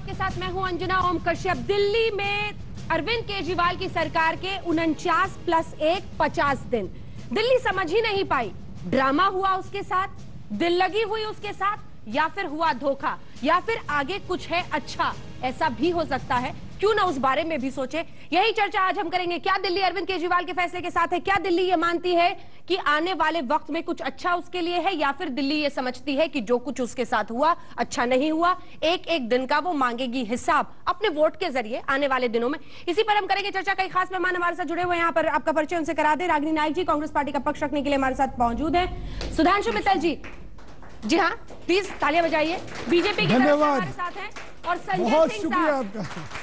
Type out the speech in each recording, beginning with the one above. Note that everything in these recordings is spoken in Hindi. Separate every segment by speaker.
Speaker 1: आपके साथ मैं हूं अंजना ओम कश्यप। दिल्ली में अरविंद केजरीवाल की सरकार के 49+1 50 दिन दिल्ली समझ ही नहीं पाई। ड्रामा हुआ उसके साथ, दिल लगी हुई उसके साथ, या फिर हुआ धोखा, या फिर आगे कुछ है अच्छा, ऐसा भी हो सकता है। क्यों ना उस बारे में भी सोचे। यही चर्चा आज हम करेंगे। क्या दिल्ली अरविंद केजरीवाल के फैसले के साथ है? क्या दिल्ली ये मानती है कि आने वाले वक्त में कुछ अच्छा उसके लिए है, या फिर दिल्ली ये समझती है कि जो कुछ उसके साथ हुआ अच्छा नहीं हुआ? एक एक दिन का वो मांगेगी हिसाब अपने वोट के जरिए आने वाले दिनों में। इसी पर हम करेंगे चर्चा। कई खास मेहमान हमारे साथ जुड़े हुए हैं। यहाँ पर आपका परिचय उनसे करा दे। रागिनी नायक जी कांग्रेस पार्टी का पक्ष रखने के लिए हमारे साथ मौजूद है। सुधांशु मित्तल जी, जी हाँ, प्लीज तालियां बजाइए। बीजेपी की तरफ से हमारे साथ हैं। और संजय सिंह साहब,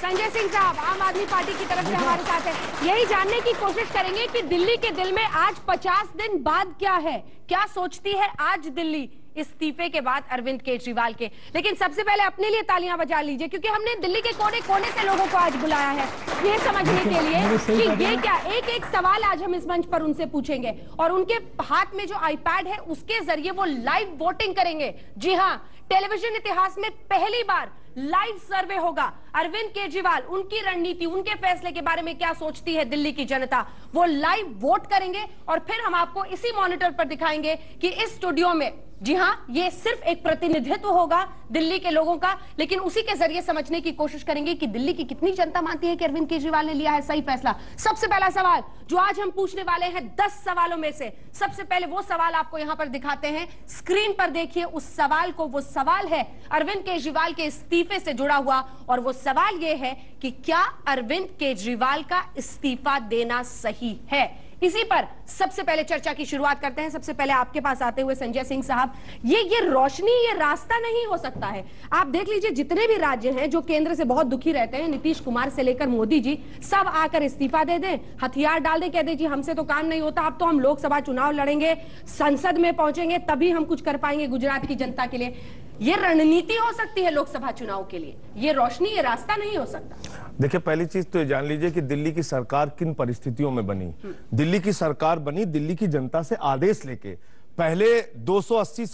Speaker 1: संजय सिंह साहब आम आदमी पार्टी की तरफ से हमारे साथ है। यही जानने की कोशिश करेंगे कि दिल्ली के दिल में आज 50 दिन बाद क्या है, क्या सोचती है आज दिल्ली इस्तीफे के बाद अरविंद केजरीवाल के। लेकिन सबसे पहले अपने लिए तालियां बजा लीजिए, क्योंकि हमने दिल्ली के कोने कोने से लोगों को आज बुलाया है ये समझने के लिए कि ये क्या, एक एक सवाल आज हम इस मंच पर उनसे पूछेंगे और उनके हाथ में जो आईपैड है उसके जरिए वो लाइव वोटिंग करेंगे। जी हाँ, टेलीविजन इतिहास में पहली बार लाइव सर्वे होगा। अरविंद केजरीवाल, उनकी रणनीति, उनके फैसले के बारे में क्या सोचती है दिल्ली की जनता, वो लाइव वोट करेंगे और फिर हम आपको इसी मॉनिटर पर दिखाएंगे कि इस स्टूडियो में, जी हां, ये सिर्फ एक प्रतिनिधित्व होगा दिल्ली के लोगों का, लेकिन उसी के जरिए समझने की कोशिश करेंगे कि दिल्ली की कितनी जनता मानती है कि अरविंद केजरीवाल ने लिया है सही फैसला। सबसे पहला सवाल जो आज हम पूछने वाले हैं 10 सवालों में से, सबसे पहले वो सवाल आपको यहां पर दिखाते हैं, स्क्रीन पर देखिए उस सवाल को। वो सवाल है अरविंद केजरीवाल के इस्तीफे से जुड़ा हुआ, और वो सवाल ये है कि क्या अरविंद केजरीवाल का इस्तीफा देना सही है। इसी पर सबसे पहले चर्चा की शुरुआत करते हैं। सबसे पहले आपके पास आते हुए संजय सिंह साहब, ये रोशनी, ये रास्ता नहीं हो सकता है। आप देख लीजिए जितने भी राज्य हैं जो केंद्र से बहुत दुखी रहते हैं, नीतीश कुमार से लेकर मोदी जी, सब आकर इस्तीफा दे दें, हथियार डाल दें, कह दें जी हमसे तो काम नहीं होता, अब तो हम लोकसभा चुनाव लड़ेंगे, संसद में पहुंचेंगे, तभी हम कुछ कर पाएंगे गुजरात की जनता के लिए। ये रणनीति हो सकती है लोकसभा चुनाव के लिए, ये रोशनी, ये रास्ता नहीं हो सकता।
Speaker 2: देखिए, पहली चीज तो ये जान लीजिए कि दिल्ली की सरकार किन परिस्थितियों में बनी। दिल्ली की सरकार बनी दिल्ली की जनता से आदेश लेके। पहले 280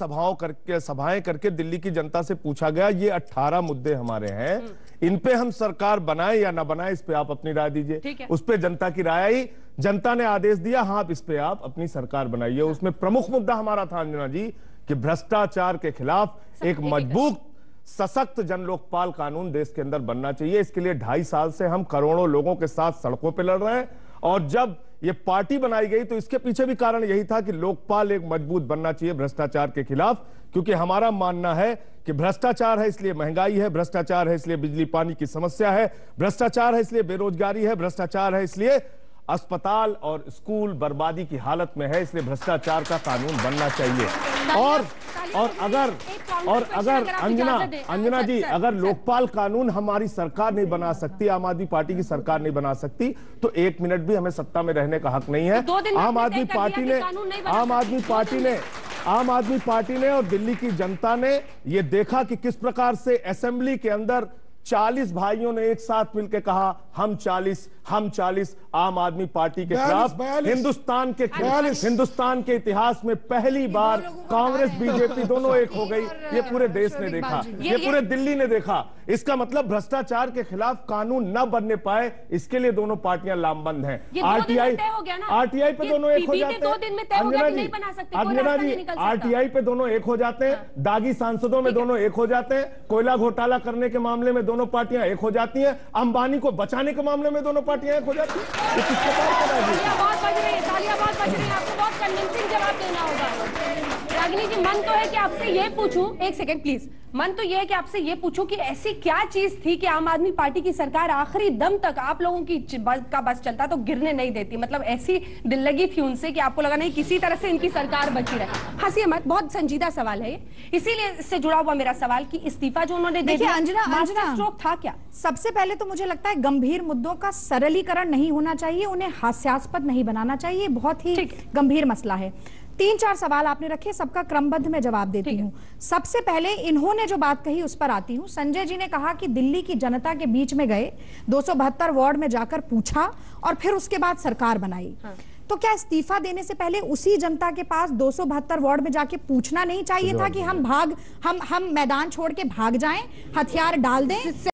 Speaker 2: सभाएं करके दिल्ली की जनता से पूछा गया ये 18 मुद्दे हमारे हैं, इन पे हम सरकार बनाए या ना बनाए, इस पे आप अपनी राय दीजिए। उस पे जनता की राय आई, जनता ने आदेश दिया, हाँ इस पे आप अपनी सरकार बनाइए। उसमें प्रमुख मुद्दा हमारा था अंजना जी कि भ्रष्टाचार के खिलाफ एक मजबूत सशक्त जन लोकपाल कानून देश के अंदर बनना चाहिए। इसके लिए 2.5 साल से हम करोड़ों लोगों के साथ सड़कों पे लड़ रहे हैं, और जब ये पार्टी बनाई गई तो इसके पीछे भी कारण यही था कि लोकपाल एक मजबूत बनना चाहिए भ्रष्टाचार के खिलाफ। क्योंकि हमारा मानना है कि भ्रष्टाचार है इसलिए महंगाई है, भ्रष्टाचार है इसलिए बिजली पानी की समस्या है, भ्रष्टाचार है इसलिए बेरोजगारी है, भ्रष्टाचार है इसलिए अस्पताल और स्कूल बर्बादी की हालत में है, इसलिए भ्रष्टाचार का कानून बनना चाहिए। और अगर अंजना जी, अगर लोकपाल कानून हमारी सरकार नहीं बना सकती, आम आदमी पार्टी की सरकार नहीं बना सकती, तो 1 मिनट भी हमें सत्ता में रहने का हक नहीं है। आम आदमी पार्टी ने और दिल्ली की जनता ने यह देखा कि किस प्रकार से असेंबली के अंदर 40 भाइयों ने एक साथ मिलकर कहा हम 40 आम आदमी पार्टी के खिलाफ। हिंदुस्तान के इतिहास में पहली बार कांग्रेस बीजेपी दोनों एक हो गई। ये पूरे देश ने देखा, ये पूरे दिल्ली ने देखा। इसका मतलब भ्रष्टाचार के खिलाफ कानून न बनने पाए, इसके लिए दोनों पार्टियां लामबंद हैं। आरटीआई पे दोनों एक हो जाते हैं। अंजना जी, आरटीआई पे दोनों एक हो जाते हैं, दागी सांसदों में दोनों एक हो जाते हैं, कोयला घोटाला करने के मामले में दोनों पार्टियां एक हो जाती हैं, अंबानी को बचाने के मामले में दोनों पार्टियां एक हो जाती हैं।
Speaker 1: बहुत बज रही है, तालियां बहुत बज रही है, आपको बहुत कन्विंसिंग जवाब देना होगा। रागिनी जी, मन तो है कि आपसे ये पूछूं, एक सेकंड प्लीज, मन तो ये है कि आपसे ये पूछूं कि ऐसी क्या चीज थी कि आम आदमी पार्टी की सरकार आखिरी दम तक आप लोगों की बस चलता तो गिरने नहीं देती। मतलब ऐसी दिल लगी थी उनसे कि आपको लगा नहीं किसी तरह से इनकी सरकार बची रहे। हंसिए मत, बहुत संजीदा सवाल है ये, इसीलिए इससे जुड़ा हुआ मेरा सवाल कि इस्तीफा जो उन्होंने दे दिया, अंजना स्ट्रोक था क्या?
Speaker 3: सबसे पहले तो मुझे लगता है गंभीर मुद्दों का सरलीकरण नहीं होना चाहिए, उन्हें हास्यास्पद नहीं बनाना चाहिए, बहुत ही गंभीर मसला है। 3-4 सवाल आपने रखे, सबका क्रमबद्ध में जवाब देती हूँ। सबसे पहले इन्होंने जो बात कही उस पर आती हूँ। संजय जी ने कहा कि दिल्ली की जनता के बीच में गए, 272 वार्ड में जाकर पूछा और फिर उसके बाद सरकार बनाई। तो क्या इस्तीफा देने से पहले उसी जनता के पास 272 वार्ड में जाके पूछना नहीं चाहिए था कि हम मैदान छोड़ के भाग जाएं, हथियार डाल दें?